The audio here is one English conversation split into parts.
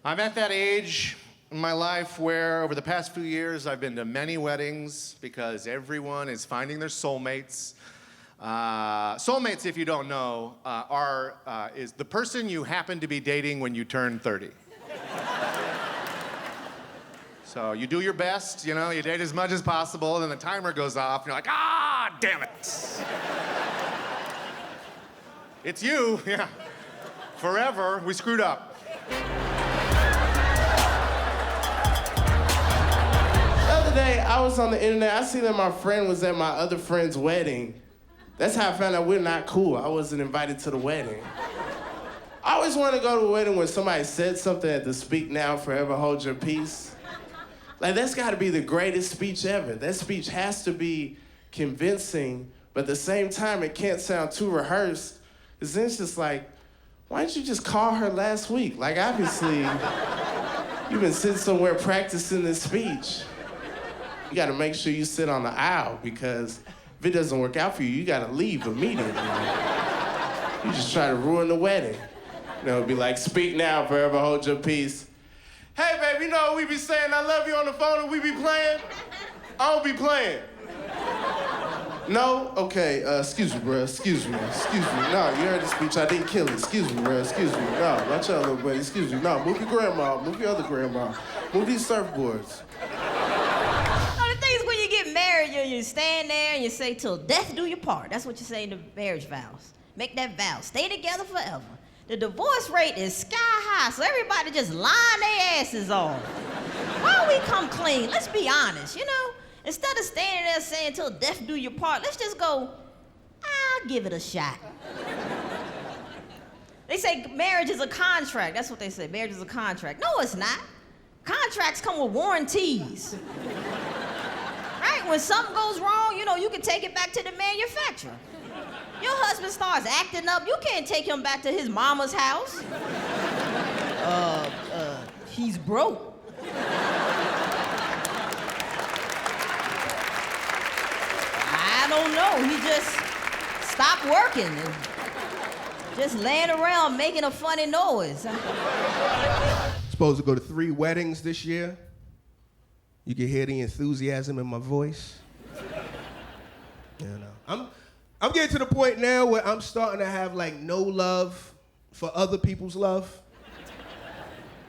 I'm at that age in my life where over the past few years I've been to many weddings because everyone is finding their soulmates. Soulmates, if you don't know, is the person you happen to be dating when you turn 30. So you do your best, you date as much as possible, and then the timer goes off, and you're like, damn it. It's you, yeah. Forever, we screwed up. The other day, I was on the internet, I seen that my friend was at my other friend's wedding. That's how I found out we're not cool. I wasn't invited to the wedding. I always wanted to go to a wedding where somebody said something at the Speak Now, Forever Hold Your Peace. Like, that's gotta be the greatest speech ever. That speech has to be convincing, but at the same time, it can't sound too rehearsed. Because then it's just like, why didn't you just call her last week? Like, obviously, you've been sitting somewhere practicing this speech. You gotta make sure you sit on the aisle, because if it doesn't work out for you, you gotta leave immediately. You just try to ruin the wedding. It'd be like, speak now, forever hold your peace. Hey, babe, you know what we be saying, I love you on the phone and we be playing? I don't be playing. No? Okay, excuse me, bro, excuse me. No, you heard the speech, I didn't kill it. Excuse me, bro, excuse me. No, watch out, little buddy, excuse me. No, move your grandma, move your other grandma. Move these surfboards. The thing is, when you get married, you stand there and you say, till death do your part. That's what you say in the marriage vows. Make that vow, stay together forever. The divorce rate is sky high, so everybody just line their asses off. Why don't we come clean? Let's be honest, Instead of standing there saying, till death do your part, let's just go, I'll give it a shot. They say marriage is a contract. That's what they say, marriage is a contract. No, it's not. Contracts come with warranties. Right? When something goes wrong, you can take it back to the manufacturer. Your husband starts acting up, you can't take him back to his mama's house. He's broke. I don't know, he just stopped working and just laying around making a funny noise. Supposed to go to 3 weddings this year. You can hear the enthusiasm in my voice. I'm getting to the point now where I'm starting to have no love for other people's love.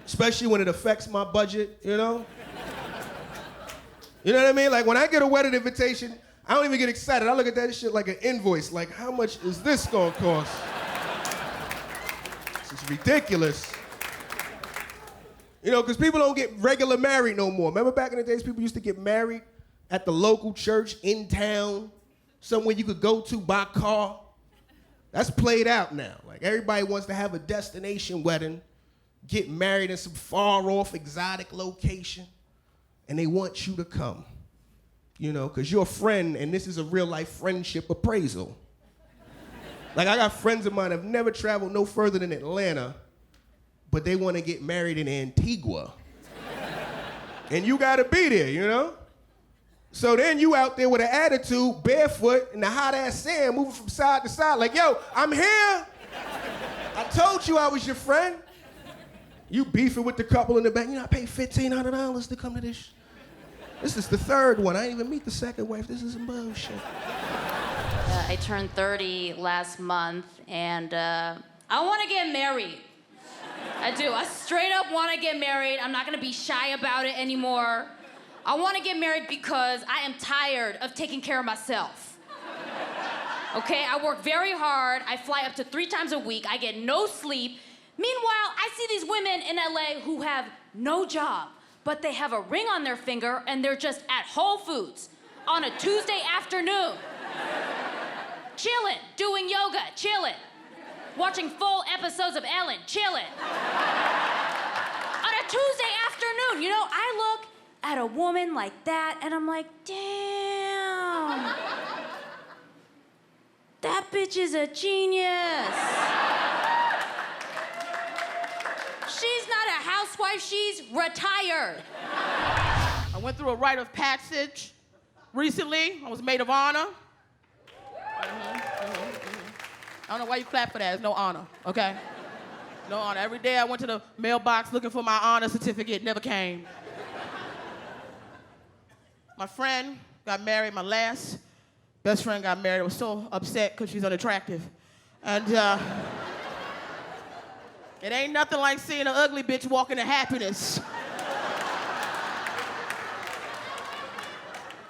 Especially when it affects my budget, You know what I mean? Like, when I get a wedding invitation, I don't even get excited. I look at that shit like an invoice. Like, how much is this gonna cost? This is ridiculous. Because people don't get regular married no more. Remember back in the days, people used to get married at the local church in town, somewhere you could go to by car. That's played out now. Like, everybody wants to have a destination wedding, get married in some far-off exotic location, and they want you to come. Because you're a friend, and this is a real-life friendship appraisal. Like, I got friends of mine that have never traveled no further than Atlanta, but they want to get married in Antigua. And you got to be there, So then you out there with an attitude, barefoot, in the hot-ass sand, moving from side to side, like, yo, I'm here. I told you I was your friend. You beefing with the couple in the back. I paid $1,500 to come to this. This is the third one. I didn't even meet the second wife. This is some bullshit. I turned 30 last month, and I want to get married. I do. I straight up want to get married. I'm not going to be shy about it anymore. I want to get married because I am tired of taking care of myself. Okay, I work very hard. I fly up to 3 times a week. I get no sleep. Meanwhile, I see these women in LA who have no job, but they have a ring on their finger and they're just at Whole Foods on a Tuesday afternoon. Chilling, doing yoga, chilling. Watching full episodes of Ellen, chilling. On a Tuesday afternoon, I look at a woman like that, and I'm like, damn. That bitch is a genius. She's not a housewife, she's retired. I went through a rite of passage recently. I was maid of honor. I don't know why you clap for that, there's no honor, okay? No honor. Every day I went to the mailbox looking for my honor certificate, never came. My friend got married, my last best friend got married. I was so upset because she's unattractive. And it ain't nothing like seeing an ugly bitch walk into happiness.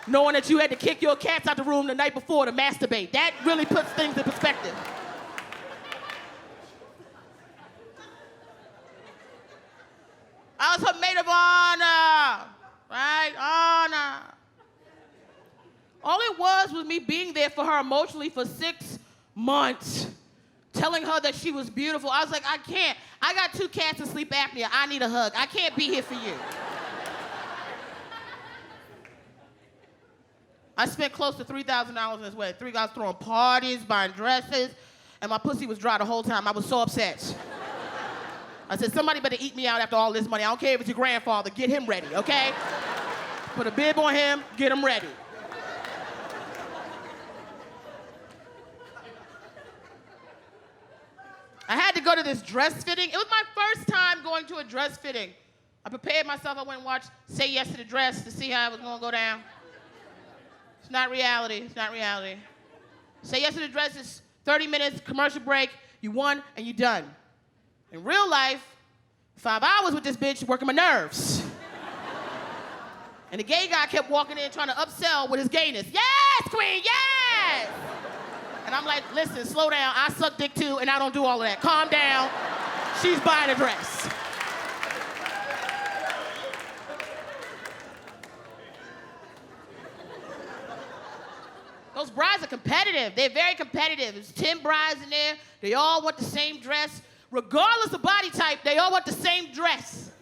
Knowing that you had to kick your cats out the room the night before to masturbate. That really puts things in perspective. I was her maid of honor, right? Honor. All it was me being there for her emotionally for 6 months, telling her that she was beautiful. I was like, I can't. I got 2 cats and sleep apnea. I need a hug. I can't be here for you. I spent close to $3,000 on this wedding. 3 guys throwing parties, buying dresses, and my pussy was dry the whole time. I was so upset. I said, somebody better eat me out after all this money. I don't care if it's your grandfather. Get him ready, okay? Put a bib on him, get him ready. I had to go to this dress fitting. It was my first time going to a dress fitting. I prepared myself. I went and watched Say Yes to the Dress to see how it was going to go down. It's not reality. It's not reality. Say Yes to the Dress is 30 minutes, commercial break, you won, and you done. In real life, 5 hours with this bitch working my nerves. And the gay guy kept walking in trying to upsell with his gayness. Yes, queen, yes! And I'm like, listen, slow down. I suck dick too, and I don't do all of that. Calm down. She's buying a dress. Those brides are competitive. They're very competitive. There's 10 brides in there. They all want the same dress. Regardless of body type, they all want the same dress.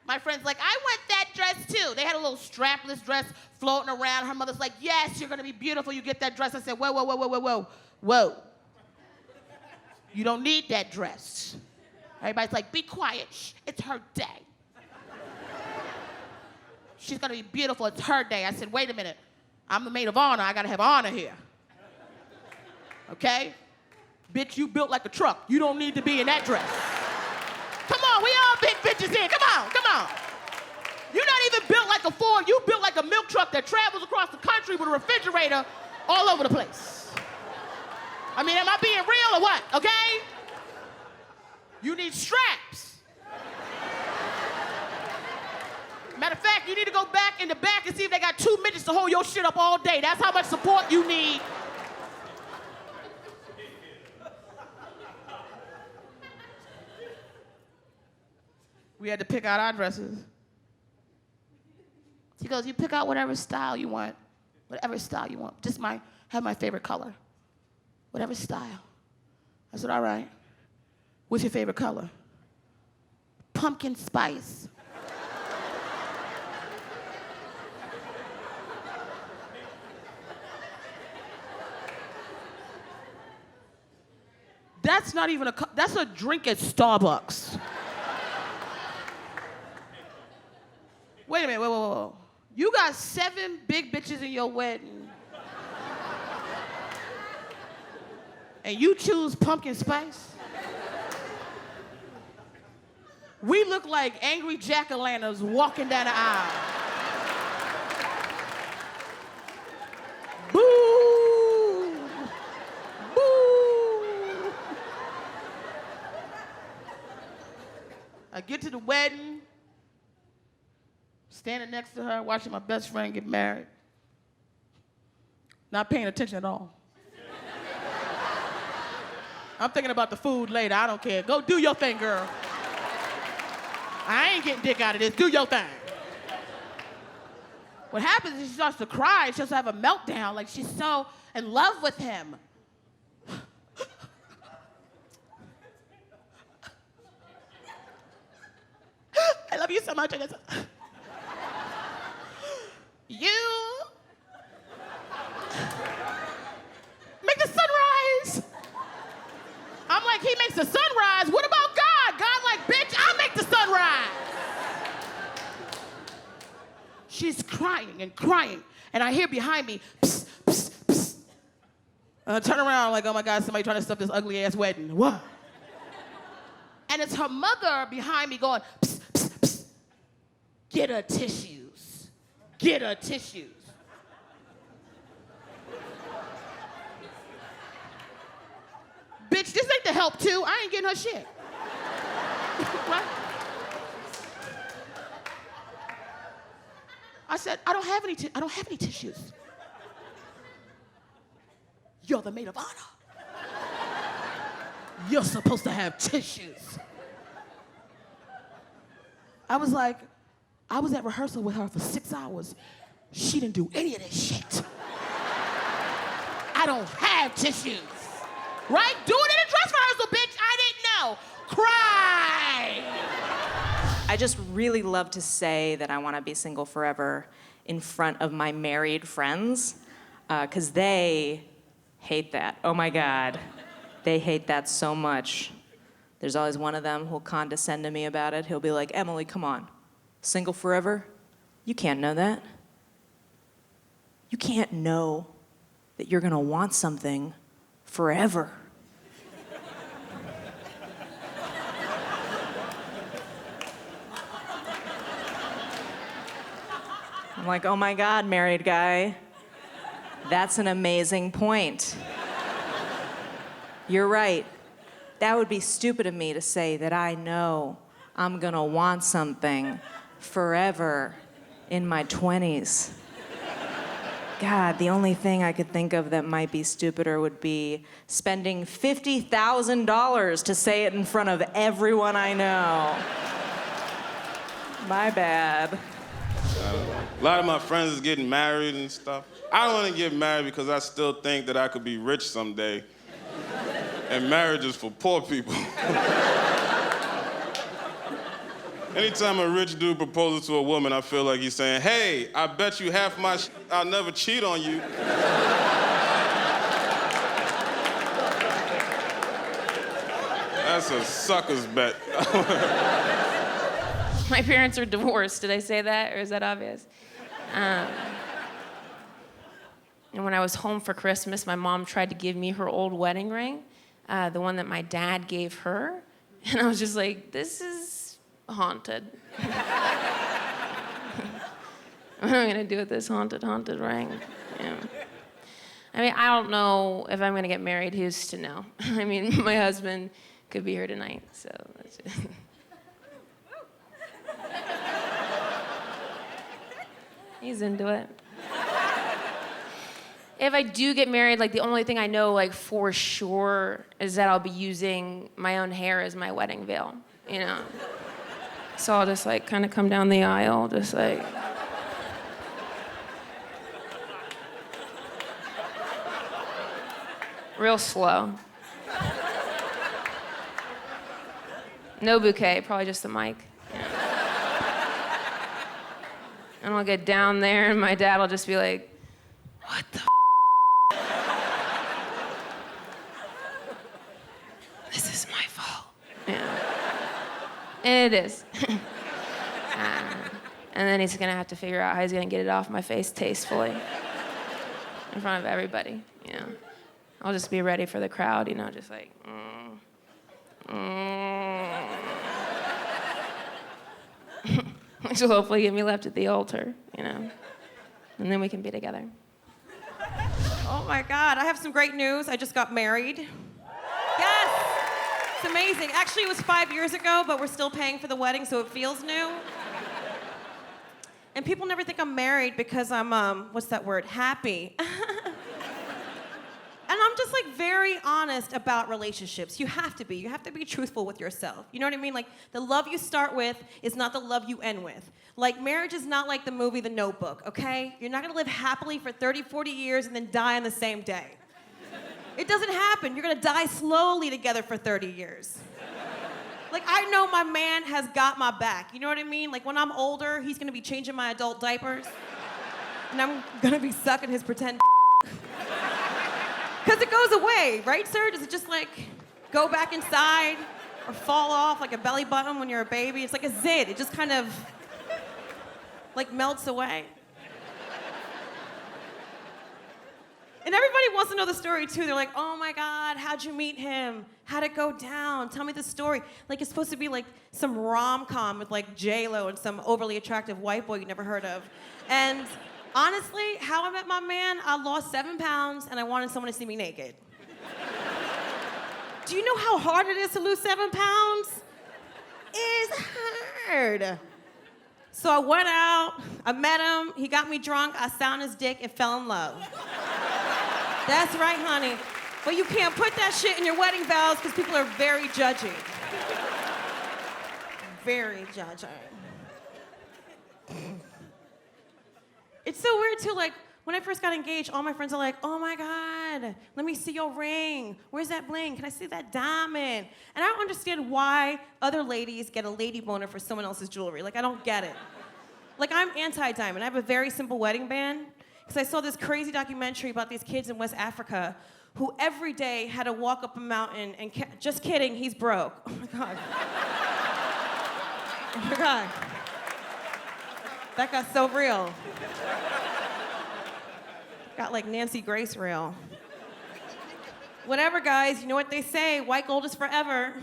My friend's like, I want that dress too. They had a little strapless dress floating around. Her mother's like, yes, you're gonna be beautiful. You get that dress. I said, whoa, whoa, whoa, whoa, whoa, whoa, whoa. You don't need that dress. Everybody's like, be quiet. Shh, it's her day. She's gonna be beautiful. It's her day. I said, wait a minute. I'm the maid of honor. I gotta have honor here. Okay? Bitch, you built like a truck. You don't need to be in that dress. Come on, we all big bitches here. Come on, come on. You're not even built like a Ford. You built like a milk truck that travels across the country with a refrigerator all over the place. I mean, am I being real or what, okay? You need straps. Matter of fact, you need to go back in the back and see if they got 2 midgets to hold your shit up all day. That's how much support you need. We had to pick out our dresses. She goes, you pick out whatever style you want. Whatever style you want. Just have my favorite color. Whatever style. I said, all right. What's your favorite color? Pumpkin spice. That's not even that's a drink at Starbucks. Wait a minute, whoa. You got 7 big bitches in your wedding. And you choose pumpkin spice? We look like angry jack-o'-lanterns walking down the aisle. Boo! Boo! I get to the wedding, standing next to her, watching my best friend get married. Not paying attention at all. I'm thinking about the food later. I don't care. Go do your thing, girl. I ain't getting dick out of this. Do your thing. What happens is she starts to cry. She starts to have a meltdown. Like she's so in love with him. I love you so much. You make the sunrise. I'm like, he makes the sunrise. What about God? God like, bitch, I'll make the sunrise. She's crying and crying. And I hear behind me, psst, psst, psst. And I turn around like, oh my God, somebody trying to stop this ugly ass wedding. What? And it's her mother behind me going, psst, psst, psst. Get her tissues. Get her tissues. Bitch, this ain't the help too. I ain't getting her shit. Right? I said, I don't have any tissues. You're the maid of honor. You're supposed to have tissues. I was like, I was at rehearsal with her for 6 hours. She didn't do any of this shit. I don't have tissues. Right? Do it in a dress rehearsal, bitch. I didn't know. Cry. I just really love to say that I want to be single forever in front of my married friends, because they hate that. Oh my God. They hate that so much. There's always one of them who'll condescend to me about it. He'll be like, Emily, come on. Single forever? You can't know that. You can't know that you're gonna want something forever. I'm like, oh my God, married guy. That's an amazing point. You're right. That would be stupid of me to say that I know I'm gonna want something forever in my 20s. God, the only thing I could think of that might be stupider would be spending $50,000 to say it in front of everyone I know. My bad. A lot of my friends is getting married and stuff. I don't want to get married because I still think that I could be rich someday. And marriage is for poor people. Anytime a rich dude proposes to a woman, I feel like he's saying, hey, I bet you half my I'll never cheat on you. That's a sucker's bet. My parents are divorced. Did I say that, or is that obvious? And when I was home for Christmas, my mom tried to give me her old wedding ring, the one that my dad gave her. And I was just like, this is haunted. What am I gonna do with this haunted ring? Yeah. I mean, I don't know if I'm gonna get married. Who's to know? I mean, my husband could be here tonight, so that's it. He's into it. If I do get married, like the only thing I know like for sure is that I'll be using my own hair as my wedding veil, you know? So I'll just like kind of come down the aisle, just like. Real slow. No bouquet, probably just the mic. And I'll get down there and my dad will just be like, what the This is my fault. Yeah. And it is. And then he's gonna have to figure out how he's gonna get it off my face tastefully in front of everybody, you know. I'll just be ready for the crowd, you know, just like, which will hopefully get me left at the altar, you know, and then we can be together. Oh my God, I have some great news. I just got married. Yes, it's amazing. Actually, it was 5 years ago, but we're still paying for the wedding, so it feels new. And people never think I'm married because I'm, what's that word? Happy. And I'm just like very honest about relationships. You have to be. You have to be truthful with yourself. You know what I mean? Like the love you start with is not the love you end with. Like marriage is not like the movie The Notebook, okay? You're not gonna live happily for 30, 40 years and then die on the same day. It doesn't happen. You're gonna die slowly together for 30 years. Like I know my man has got my back. You know what I mean? Like when I'm older, he's gonna be changing my adult diapers. And I'm gonna be sucking his pretend because it goes away, right, sir? Does it just like go back inside or fall off like a belly button when you're a baby? It's like a zit. It just kind of like melts away. And everybody wants to know the story too. They're like, oh my God, how'd you meet him? How'd it go down? Tell me the story. Like it's supposed to be like some rom-com with like J-Lo and some overly attractive white boy you never heard of. And honestly, how I met my man, I lost 7 pounds and I wanted someone to see me naked. Do you know how hard it is to lose 7 pounds? It's hard. So I went out, I met him, he got me drunk, I sat on his dick and fell in love. That's right, honey. But you can't put that shit in your wedding vows because people are very judgy. Very judgy. It's so weird too, like, when I first got engaged, all my friends are like, oh my God, let me see your ring. Where's that bling? Can I see that diamond? And I don't understand why other ladies get a lady boner for someone else's jewelry. Like, I don't get it. Like, I'm anti-diamond. I have a very simple wedding band because I saw this crazy documentary about these kids in West Africa who every day had to walk up a mountain and, just kidding, he's broke. Oh my God. Oh my God. That got so real. Got like Nancy Grace real. Whatever, guys, you know what they say, white gold is forever.